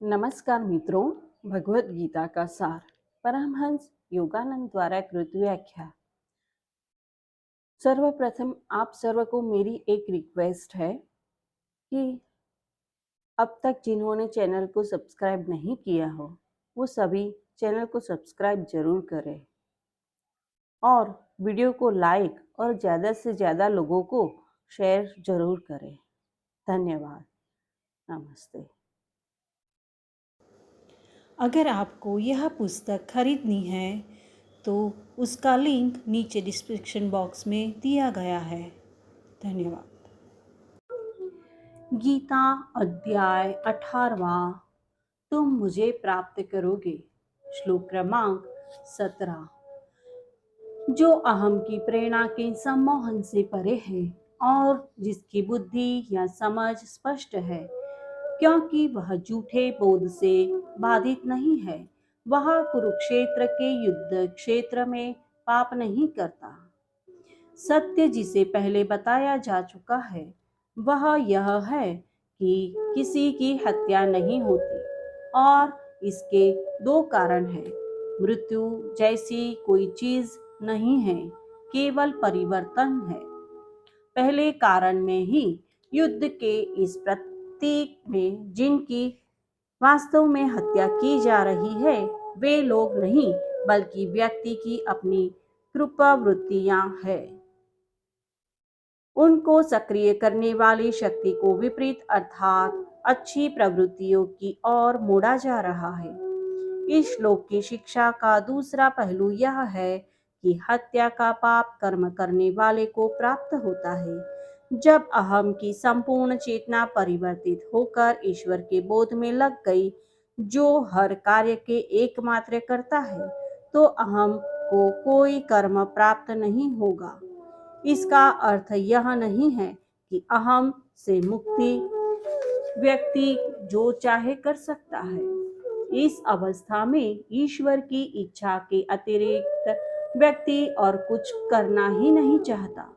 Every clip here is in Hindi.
नमस्कार मित्रों, भगवत गीता का सार परमहंस योगानंद द्वारा कृत व्याख्या। सर्वप्रथम आप सर्व को मेरी एक रिक्वेस्ट है कि अब तक जिन्होंने चैनल को सब्सक्राइब नहीं किया हो वो सभी चैनल को सब्सक्राइब जरूर करें और वीडियो को लाइक और ज़्यादा से ज़्यादा लोगों को शेयर जरूर करें। धन्यवाद। नमस्ते। अगर आपको यह पुस्तक खरीदनी है तो उसका लिंक नीचे डिस्क्रिप्शन बॉक्स में दिया गया है। धन्यवाद। गीता अध्याय 18वां, तुम मुझे प्राप्त करोगे। श्लोक क्रमांक 17। जो अहम की प्रेरणा के सम्मोहन से परे है और जिसकी बुद्धि या समझ स्पष्ट है, क्योंकि वह झूठे बोध से बाधित नहीं है, वह कुरुक्षेत्र के युद्ध क्षेत्र में पाप नहीं करता। सत्य जिसे पहले बताया जा चुका है वह यह है कि किसी की हत्या नहीं होती और इसके दो कारण हैं। मृत्यु जैसी कोई चीज नहीं है, केवल परिवर्तन है। पहले कारण में ही युद्ध के इस प्रतीक में जिनकी वास्तव में हत्या की जा रही है वे लोग नहीं बल्कि व्यक्ति की अपनी कृपा वृत्तियां हैं। उनको सक्रिय करने वाली शक्ति को विपरीत अर्थात अच्छी प्रवृत्तियों की ओर मोड़ा जा रहा है। इस श्लोक की शिक्षा का दूसरा पहलू यह है कि हत्या का पाप कर्म करने वाले को प्राप्त होता है। जब अहम की संपूर्ण चेतना परिवर्तित होकर ईश्वर के बोध में लग गई, जो हर कार्य के एकमात्र करता है, तो अहम को कोई कर्म प्राप्त नहीं होगा। इसका अर्थ यह नहीं है कि अहम से मुक्ति व्यक्ति जो चाहे कर सकता है। इस अवस्था में ईश्वर की इच्छा के अतिरिक्त व्यक्ति और कुछ करना ही नहीं चाहता।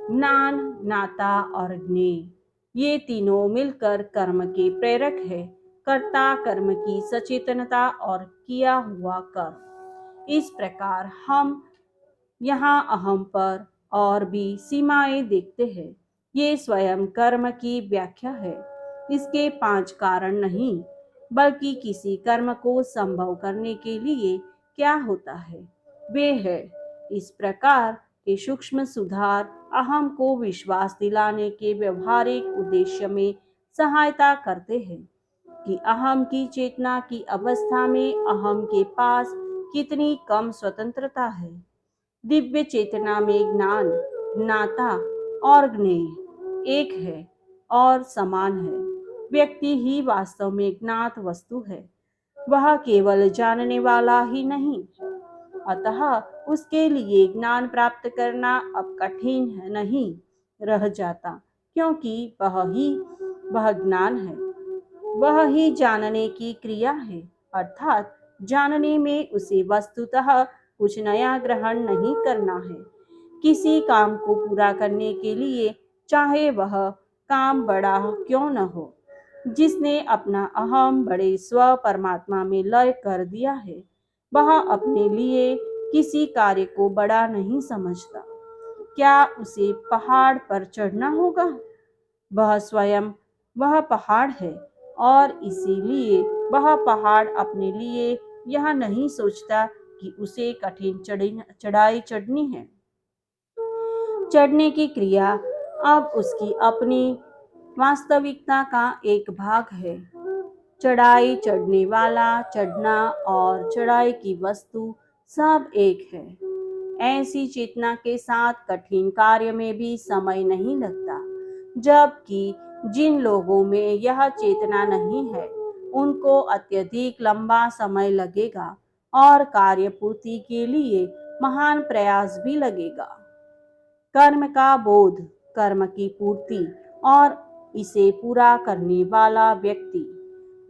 ज्ञान, ज्ञाता और ज्ञेय ये तीनों मिलकर कर्म के प्रेरक है। कर्ता, कर्म की सचेतनता और किया हुआ कर्म। इस प्रकार हम यहाँ अहम पर और भी सीमाएं देखते हैं। ये स्वयं कर्म की व्याख्या है। इसके 5 कारण नहीं बल्कि किसी कर्म को संभव करने के लिए क्या होता है वे है। इस प्रकार के सूक्ष्म सुधार अहम को विश्वास दिलाने के व्यवहारिक उद्देश्य में सहायता करते हैं कि अहम की चेतना की अवस्था में अहम के पास कितनी कम स्वतंत्रता है। दिव्य चेतना में ज्ञान, ज्ञाता और ज्ञेय एक है और समान है। व्यक्ति ही वास्तव में ज्ञात वस्तु है, वह केवल जानने वाला ही नहीं। अतः उसके लिए ज्ञान प्राप्त करना अब कठिन नहीं रह जाता, क्योंकि वह ज्ञान है। वह ही जानने की क्रिया है, अर्थात जानने में उसे वस्तुतः कुछ नया ग्रहण नहीं करना है। किसी काम को पूरा करने के लिए चाहे वह काम बड़ा क्यों न हो, जिसने अपना अहम बड़े स्व परमात्मा में लय कर दिया है, वह अपने लिए किसी कार्य को बड़ा नहीं समझता। क्या उसे पहाड़ पर चढ़ना होगा? वह स्वयं वह पहाड़ है और इसीलिए वह पहाड़ अपने लिए यह नहीं सोचता कि उसे कठिन चढ़ाई चढ़नी है। चढ़ने की क्रिया अब उसकी अपनी वास्तविकता का एक भाग है। चढ़ाई चढ़ने वाला, चढ़ना और चढ़ाई की वस्तु सब एक है। ऐसी चेतना के साथ कठिन कार्य में भी समय नहीं लगता, जबकि जिन लोगों में यह चेतना नहीं है उनको अत्यधिक लंबा समय लगेगा और कार्य पूर्ति के लिए महान प्रयास भी लगेगा। कर्म का बोध, कर्म की पूर्ति और इसे पूरा करने वाला व्यक्ति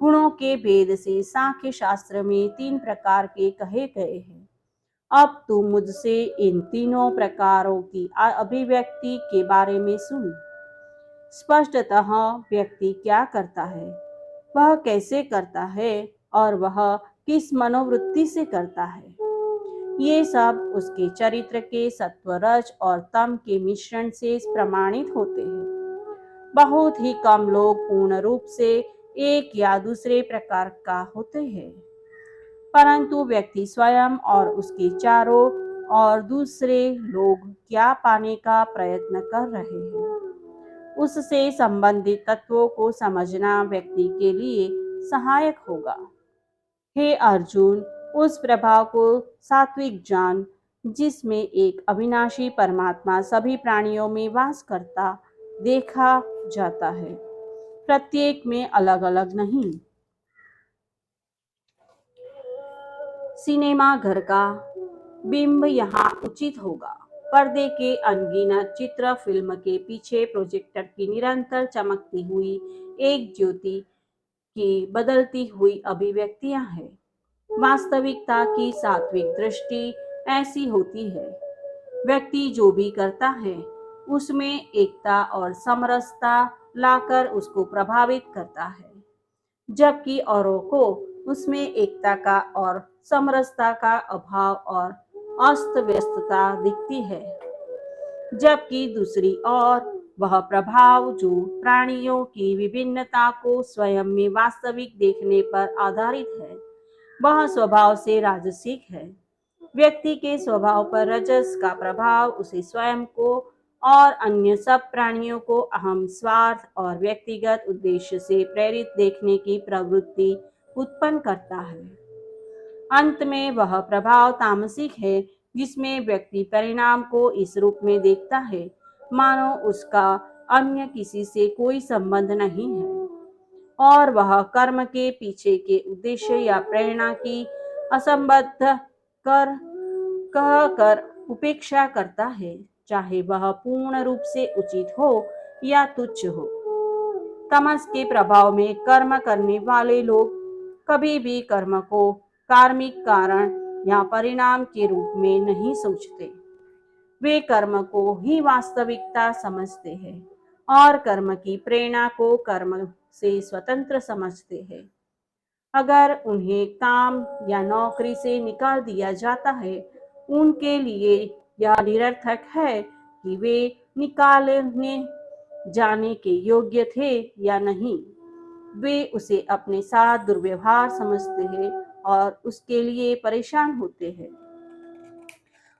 गुणों के भेद से सांख्य शास्त्र में 3 प्रकार के कहे गए हैं। अब तू मुझसे इन तीनों प्रकारों की अभिव्यक्ति के बारे में सुन। स्पष्टतः व्यक्ति क्या करता है? वह कैसे करता है और वह किस मनोवृत्ति से करता है। ये सब उसके चरित्र के सत्व, रज और तम के मिश्रण से प्रमाणित होते हैं। बहुत ही कम लोग पूर्ण रूप से एक या दूसरे प्रकार का होते हैं, परंतु व्यक्ति स्वयं और उसके चारों और दूसरे लोग क्या पाने का प्रयत्न कर रहे हैं, उससे संबंधित तत्वों को समझना व्यक्ति के लिए सहायक होगा। हे अर्जुन, उस प्रभाव को सात्विक जान जिसमें एक अविनाशी परमात्मा सभी प्राणियों में वास करता देखा जाता है, प्रत्येक में अलग अलग नहीं। सिनेमा घर का बिंब यहाँ उचित होगा। पर्दे के अनगिनत चित्र, फिल्म के पीछे प्रोजेक्टर की निरंतर चमकती हुई एक ज्योति की बदलती हुई अभिव्यक्तियां हैं। वास्तविकता की सात्विक दृष्टि ऐसी होती है। व्यक्ति जो भी करता है उसमें एकता और समरसता लाकर उसको प्रभावित करता है, जबकि औरों को उसमें एकता का और समरसता का अभाव और अस्त व्यस्तता दिखती है। जबकि दूसरी ओर वह प्रभाव जो प्राणियों की विभिन्नता को स्वयं में वास्तविक देखने पर आधारित है, वह स्वभाव से राजसिक है। व्यक्ति के स्वभाव पर रजस का प्रभाव उसे स्वयं को और अन्य सब प्राणियों को अहम, स्वार्थ और व्यक्तिगत उद्देश्य से प्रेरित देखने की प्रवृत्ति उत्पन्न करता है। अंत में वह प्रभाव तामसिक है, जिसमें व्यक्ति परिणाम को इस रूप में देखता है मानो उसका अन्य किसी से कोई संबंध नहीं है, और वह कर्म के पीछे के उद्देश्य या प्रेरणा की असंबद्ध कहकर उपेक्षा करता है, चाहे वह पूर्ण रूप से उचित हो या तुच्छ हो। तमस के प्रभाव में कर्म करने वाले लोग कभी भी कर्म को कार्मिक कारण या परिणाम के रूप में नहीं सोचते। वे कर्म को ही वास्तविकता समझते हैं और कर्म की प्रेरणा को कर्म से स्वतंत्र समझते हैं। अगर उन्हें काम या नौकरी से निकाल दिया जाता है, उनके लिए यह निरर्थक है कि वे निकालने जाने के योग्य थे या नहीं। वे उसे अपने साथ दुर्व्यवहार समझते हैं और उसके लिए परेशान होते हैं।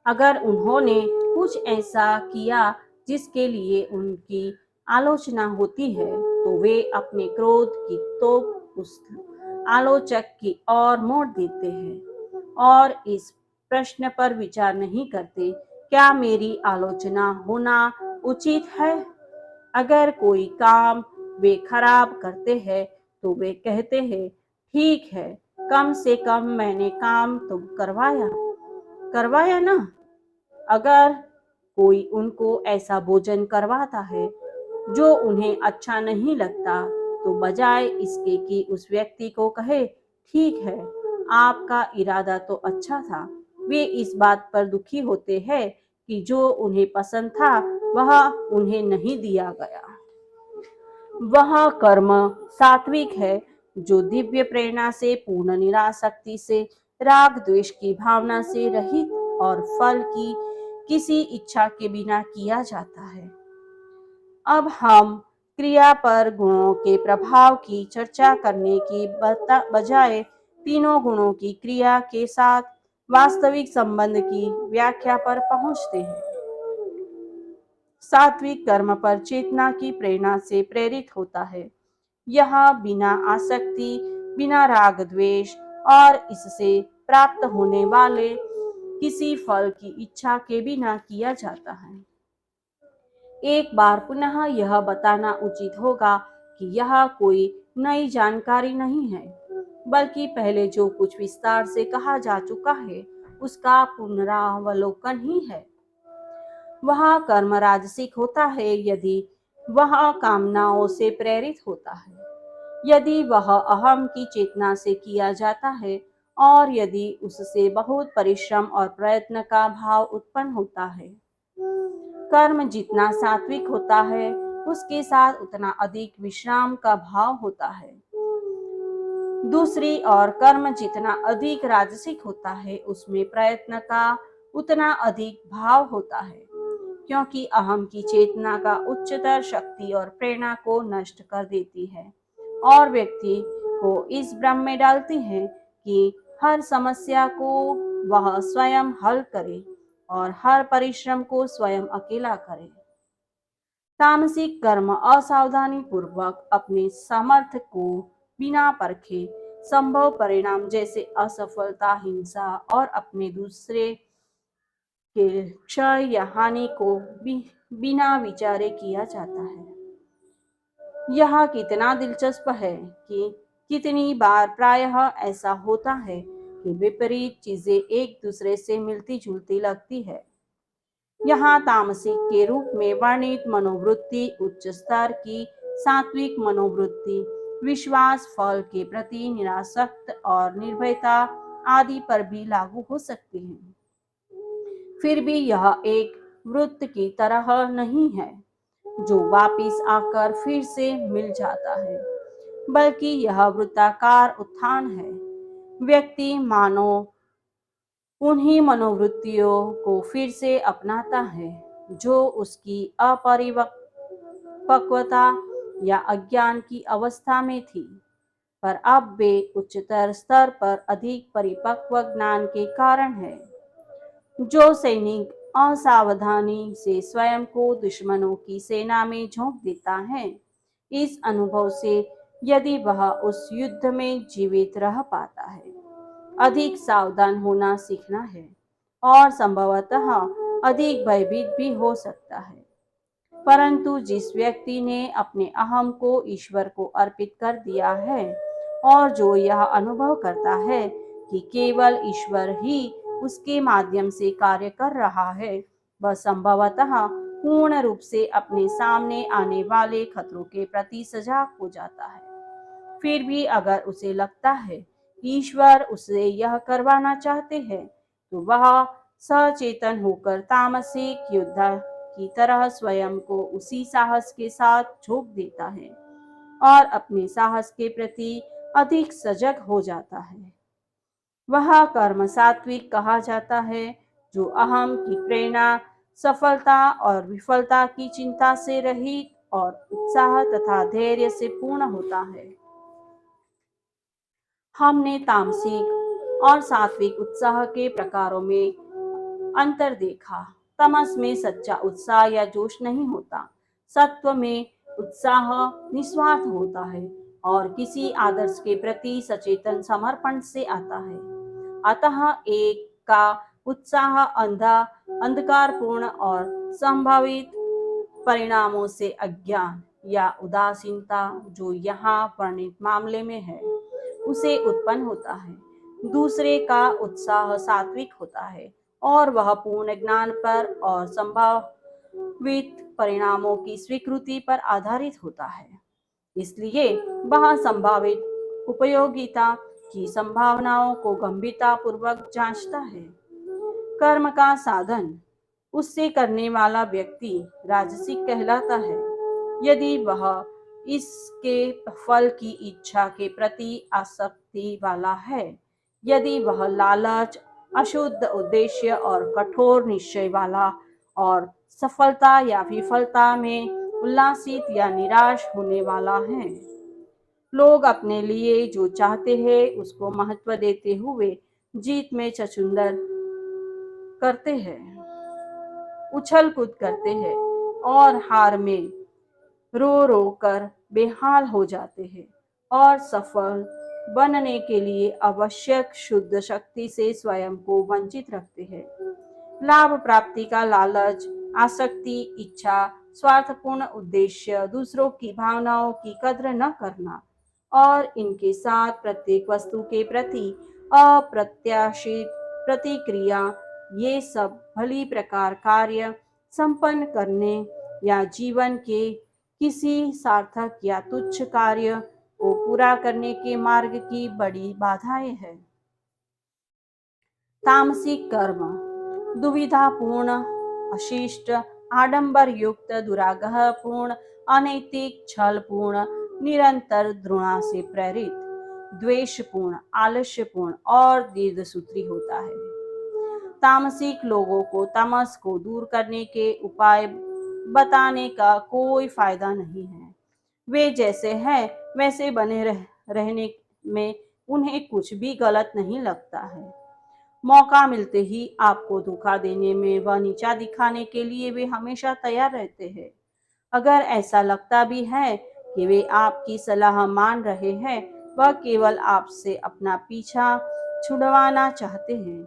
अगर उन्होंने कुछ ऐसा किया जिसके लिए उनकी आलोचना होती है, तो वे अपने क्रोध की तोप उस आलोचक की ओर मोड़ देते हैं और इस प्रश्न पर विचार नहीं करते, क्या मेरी आलोचना होना उचित है? अगर कोई काम वे खराब करते हैं तो वे कहते हैं, ठीक है, कम से कम मैंने काम तो करवाया ना। अगर कोई उनको ऐसा भोजन करवाता है जो उन्हें अच्छा नहीं लगता, तो बजाय इसके कि उस व्यक्ति को कहे, ठीक है, आपका इरादा तो अच्छा था, वे इस बात पर दुखी होते हैं कि जो उन्हें पसंद था वह उन्हें नहीं दिया गया। वह कर्म सात्विक है जो दिव्य प्रेरणा से, पूर्ण निरासक्ति से, राग द्वेष की भावना से रहित और फल की किसी इच्छा के बिना किया जाता है। अब हम क्रिया पर गुणों के प्रभाव की चर्चा करने की बजाय तीनों गुणों की क्रिया के साथ वास्तविक संबंध की व्याख्या पर पहुंचते हैं। सात्विक कर्म पर चेतना की प्रेरणा से प्रेरित होता है। यह बिना आसक्ति, बिना राग द्वेष और इससे प्राप्त होने वाले किसी फल की इच्छा के बिना किया जाता है। एक बार पुनः यह बताना उचित होगा कि यह कोई नई जानकारी नहीं है, बल्कि पहले जो कुछ विस्तार से कहा जा चुका है उसका पुनरावलोकन ही है। वह कर्म राजसिक होता है यदि वह कामनाओं से प्रेरित होता है, यदि वह अहम की चेतना से किया जाता है और यदि उससे बहुत परिश्रम और प्रयत्न का भाव उत्पन्न होता है। कर्म जितना सात्विक होता है, उसके साथ उतना अधिक विश्राम का भाव होता है। दूसरी ओर कर्म जितना अधिक राजसिक होता है, उसमें प्रयत्न का उतना अधिक भाव होता है, क्योंकि अहम की चेतना का उच्चतर शक्ति और प्रेरणा को नष्ट कर देती है और व्यक्ति को इस भ्रम में डालती है कि हर समस्या को वह स्वयं हल करे और हर परिश्रम को स्वयं अकेला करे। तामसिक कर्म असावधानी पूर्वक अपने सामर्थ्य को बिना परखे संभव परिणाम जैसे असफलता, हिंसा और अपने दूसरे के क्षय या हानि को बिना विचारे किया जाता है। यह कितना दिलचस्प है कि कितनी बार प्रायः ऐसा होता है कि विपरीत चीजें एक दूसरे से मिलती जुलती लगती है। यहाँ तामसिक के रूप में वर्णित मनोवृत्ति उच्च स्तर की सात्विक मनोवृत्ति, विश्वास, फल के प्रति निरासक्त और निर्भयता आदि पर भी लागू हो सकती है। फिर भी यह एक वृत्त की तरह नहीं है जो वापिस आकर फिर से मिल जाता है, बल्कि यह वृत्ताकार उत्थान है। व्यक्ति मानो उन्हीं मनोवृत्तियों को फिर से अपनाता है जो उसकी अपरिपक्वता या अज्ञान की अवस्था में थी, पर अब वे उच्चतर स्तर पर अधिक परिपक्व ज्ञान के कारण है। जो सैनिक असावधानी से स्वयं को दुश्मनों की सेना में झोंक देता है, इस अनुभव से यदि वह उस युद्ध में जीवित रह पाता है, अधिक सावधान होना सीखना है और संभवतः अधिक भयभीत भी हो सकता है। परंतु जिस व्यक्ति ने अपने अहम को ईश्वर को अर्पित कर दिया है और जो यह अनुभव करता है कि केवल ईश्वर ही उसके माध्यम से कार्य कर रहा है, वह संभवतः पूर्ण रूप से अपने सामने आने वाले खतरों के प्रति सजग हो जाता है। फिर भी अगर उसे लगता है ईश्वर उसे यह करवाना चाहते हैं, तो वह सचेतन होकर तामसिक योद्धा की तरह स्वयं को उसी साहस के साथ झोंक देता है और अपने साहस के प्रति अधिक सजग हो जाता है। वह कर्म सात्विक कहा जाता है, जो अहम की प्रेरणा, सफलता और विफलता की चिंता से रहित और उत्साह तथा धैर्य से पूर्ण होता है। हमने तामसिक और सात्विक उत्साह के प्रकारों में अंतर देखा। तमस में सच्चा उत्साह या जोश नहीं होता। सत्व में उत्साह निस्वार्थ होता है और किसी आदर्श के प्रति सचेतन समर्पण से आता है। अतः एक का उत्साह अंधकारपूर्ण और संभावित परिणामों से अज्ञान या उदासीनता, जो यहाँ वर्णित मामले में है, उसे उत्पन्न होता है। दूसरे का उत्साह सात्विक होता है और वह पूर्ण ज्ञान पर और संभावित परिणामों की स्वीकृति पर आधारित होता है। इसलिए वह संभावित उपयोगिता की संभावनाओं को गंभीरता पूर्वक जांचता है। कर्म का साधन उससे करने वाला व्यक्ति राजसिक कहलाता है यदि वह इसके फल की इच्छा के प्रति आसक्ति वाला है, यदि वह लालच, अशुद्ध उद्देश्य और कठोर निश्चय वाला और सफलता या विफलता में उल्लासित या निराश होने वाला है। लोग अपने लिए जो चाहते हैं उसको महत्व देते हुए जीत में चचुंदर करते हैं, उछल कूद करते हैं और हार में रो रो कर बेहाल हो जाते हैं और सफल बनने के लिए आवश्यक शुद्ध शक्ति से स्वयं को वंचित रखते हैं। लाभ प्राप्ति का लालच, आसक्ति, इच्छा, स्वार्थपूर्ण उद्देश्य, दूसरों की भावनाओं की कद्र न करना और इनके साथ प्रत्येक वस्तु के प्रति अप्रत्याशित प्रतिक्रिया, ये सब भली प्रकार कार्य संपन्न करने या जीवन के किसी सार्थक या तुच्छ कार्य को पूरा करने के मार्ग की बड़ी बाधाएं हैं। तामसिक कर्म दुविधापूर्ण, अशिष्ट, आडंबर युक्त, दुराग्रहपूर्ण, अनैतिक, छलपूर्ण, निरंतर घृणा से प्रेरित, द्वेषपूर्ण, आलस्यपूर्ण और दीर्घसूत्री होता है। तामसिक लोगों को तमस को दूर करने के उपाय बताने का कोई फायदा नहीं है। वे जैसे हैं वैसे बने रहने में उन्हें कुछ भी गलत नहीं लगता है। मौका मिलते ही आपको धोखा देने में व नीचा दिखाने के लिए वे हमेशा तैयार रहते हैं। अगर ऐसा लगता भी है कि वे आपकी सलाह मान रहे हैं, वह केवल आपसे अपना पीछा छुड़वाना चाहते हैं।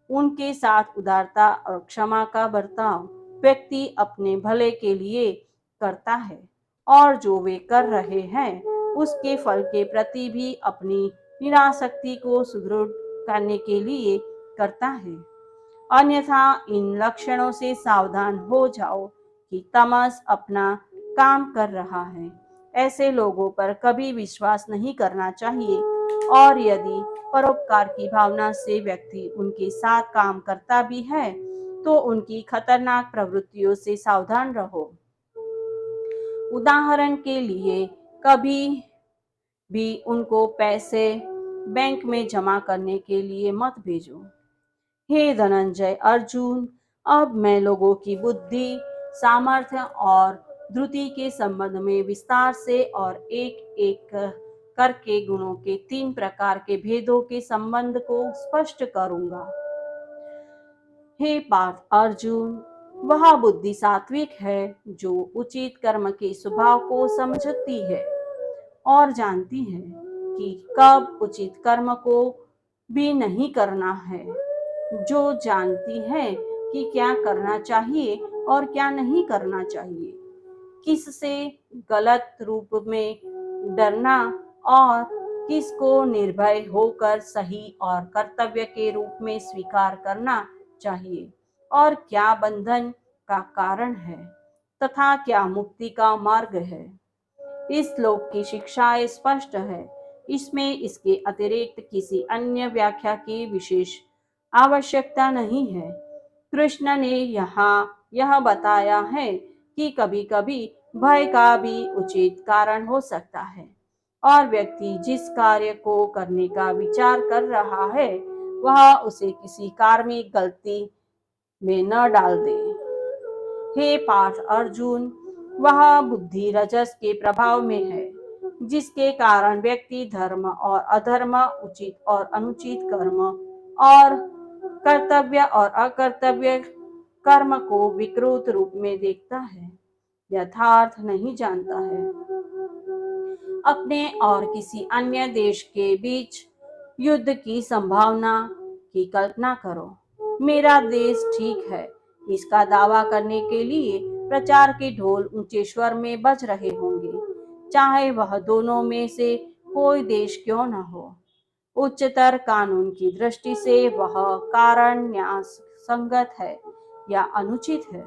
उनके साथ उदारता और क्षमा का बर्ताव व्यक्ति अपने भले के लिए करता है और जो वे कर रहे हैं उसके फल के प्रति भी अपनी निरासक्ति को सुदृढ़ करने के लिए करता है। अन्यथा इन लक्षणों से सावधान हो जाओ कि तमस अपना काम कर रहा है। ऐसे लोगों पर कभी विश्वास नहीं करना चाहिए और यदि परोपकार की भावना से व्यक्ति उनके साथ काम करता भी है तो उनकी खतरनाक प्रवृत्तियों से सावधान रहो। उदाहरण के लिए कभी भी उनको पैसे बैंक में जमा करने के लिए मत भेजो। हे धनंजय अर्जुन, अब मैं लोगों की बुद्धि, सामर्थ्य और धृति के संबंध में विस्तार से और एक एक करके गुणों के 3 प्रकार के भेदों के संबंध को स्पष्ट करूंगा। हे पार्थ अर्जुन, वह बुद्धि सात्विक है जो उचित कर्म के स्वभाव को समझती है और जानती है कि कब उचित कर्म को भी नहीं करना है, जो जानती है कि क्या करना चाहिए और क्या नहीं करना चाहिए, किससे गलत रूप में डरना और किसको निर्भय होकर सही और कर्तव्य के रूप में स्वीकार करना चाहिए और क्या बंधन का कारण है तथा क्या मुक्ति का मार्ग है। इस श्लोक की शिक्षा स्पष्ट है। इसमें इसके अतिरिक्त किसी अन्य व्याख्या की विशेष आवश्यकता नहीं है। कृष्ण ने यहाँ यह बताया है कि कभी-कभी भय का भी उचित कारण हो सकता है और व्यक्ति जिस कार्य को करने का विचार कर रहा है वह उसे किसी कार्मिक गलती में न डाल दे। हे पार्थ अर्जुन, वह बुद्धि रजस के प्रभाव में है जिसके कारण व्यक्ति धर्म और अधर्म, उचित और अनुचित कर्म और कर्तव्य और अकर्तव्य कर्म को विकृत रूप में देखता है, यथार्थ नहीं जानता है। अपने और किसी अन्य देश के बीच युद्ध की संभावना की कल्पना करो। मेरा देश ठीक है, इसका दावा करने के लिए प्रचार के ढोल ऊंचे स्वर में बज रहे होंगे, चाहे वह दोनों में से कोई देश क्यों न हो। उच्चतर कानून की दृष्टि से वह कारण न्याय संगत है या अनुचित है।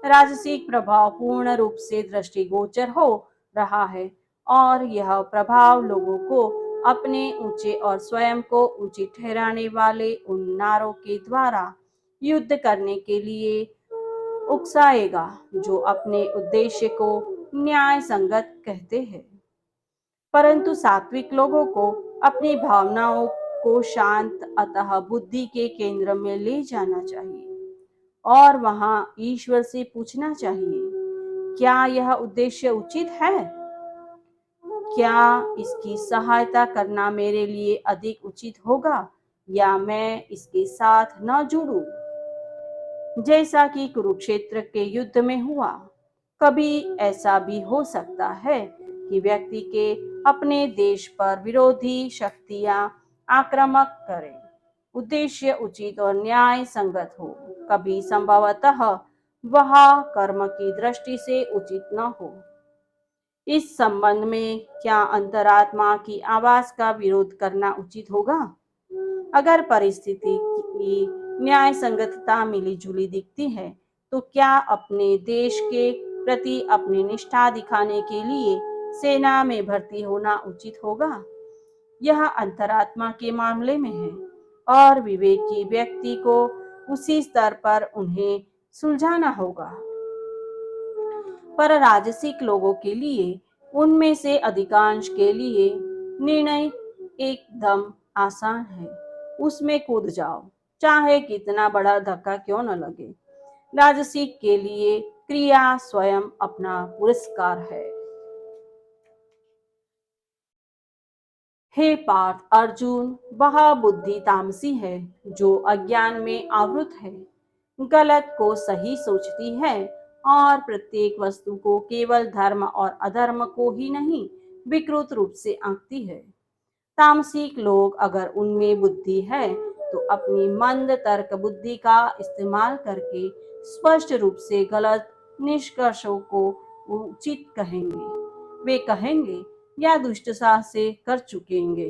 राजसिक प्रभाव पूर्ण रूप से दृष्टिगोचर हो रहा है और यह प्रभाव लोगों को अपने ऊंचे और स्वयं को उचित ठहराने वाले उन नारों के द्वारा युद्ध करने के लिए उकसाएगा जो अपने उद्देश्य को न्याय संगत कहते हैं। परंतु सात्विक लोगों को अपनी भावनाओं को शांत अतः बुद्धि के केंद्र में ले जाना चाहिए और वहां ईश्वर से पूछना चाहिए, क्या यह उद्देश्य उचित है? क्या इसकी सहायता करना मेरे लिए अधिक उचित होगा या मैं इसके साथ न जुड़ूं? जैसा कि कुरुक्षेत्र के युद्ध में हुआ। कभी ऐसा भी हो सकता है कि व्यक्ति के अपने देश पर विरोधी शक्तियां आक्रामक करें, उद्देश्य उचित और न्याय संगत हो। कभी संभवतः वह कर्म की दृष्टि से उचित न हो। इस संबंध में क्या अंतरात्मा की आवाज का विरोध करना उचित होगा? अगर परिस्थिति की न्याय संगतता मिली जुली दिखती है तो क्या अपने देश के प्रति अपनी निष्ठा दिखाने के लिए सेना में भर्ती होना उचित होगा? यह अंतरात्मा के मामले में है और विवेकी व्यक्ति को उसी स्तर पर उन्हें सुलझाना होगा। पर राजसिक लोगों के लिए, उनमें से अधिकांश के लिए निर्णय एकदम आसान है, उसमें कूद जाओ, चाहे कितना बड़ा धक्का क्यों न लगे। राजसिक के लिए क्रिया स्वयं अपना पुरस्कार है। हे पार्थ अर्जुन, वह बुद्धि तामसी है जो अज्ञान में आवृत है, गलत को सही सोचती है और प्रत्येक वस्तु को केवल धर्म और अधर्म को ही नहीं विकृत रूप से आंकती है। तामसिक लोग अगर उनमें बुद्धि है तो अपनी मंद तर्क बुद्धि का इस्तेमाल करके स्पष्ट रूप से गलत निष्कर्षों को उचित कहेंगे। वे कहेंगे या दुष्टता से कर चुकेंगे।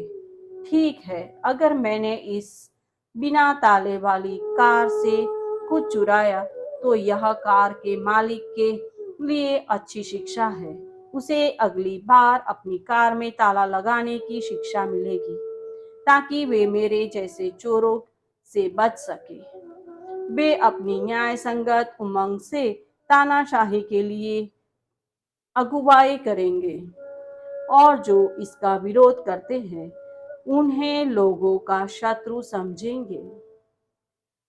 ठीक है, अगर मैंने इस बिना ताले वाली कार से कुछ चुराया तो यह कार के मालिक के लिए अच्छी शिक्षा है। उसे अगली बार अपनी कार में ताला लगाने की शिक्षा मिलेगी ताकि वे मेरे जैसे चोरों से बच सके। वे अपनी न्याय संगत उमंग से तानाशाही के लिए अगुवाई करेंगे और जो इसका विरोध करते हैं उन्हें लोगों का शत्रु समझेंगे।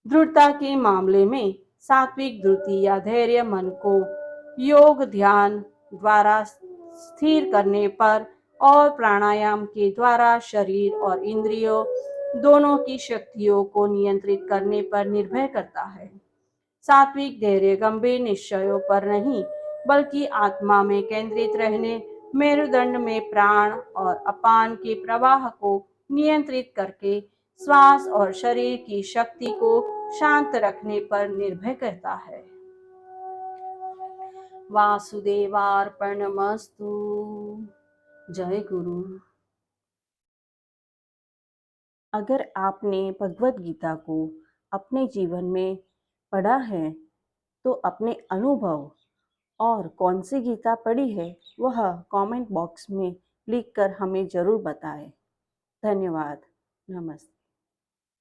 दृढ़ता के मामले में सात्विक धृति या धैर्य मन को योग ध्यान द्वारा स्थिर करने पर और प्राणायाम के द्वारा शरीर और इंद्रियों दोनों की शक्तियों को नियंत्रित करने पर निर्भर करता है। सात्विक धैर्य गंभीर निश्चयों पर नहीं बल्कि आत्मा में केंद्रित रहने, मेरुदंड में प्राण और अपान के प्रवाह को नियंत्रित करके श्वास और शरीर की शक्ति को शांत रखने पर निर्भर करता है। वासुदेवार्पणमस्तु। जय गुरु। अगर आपने भगवत गीता को अपने जीवन में पढ़ा है तो अपने अनुभव और कौन सी गीता पढ़ी है वह कमेंट बॉक्स में लिखकर हमें ज़रूर बताएं। धन्यवाद। नमस्ते।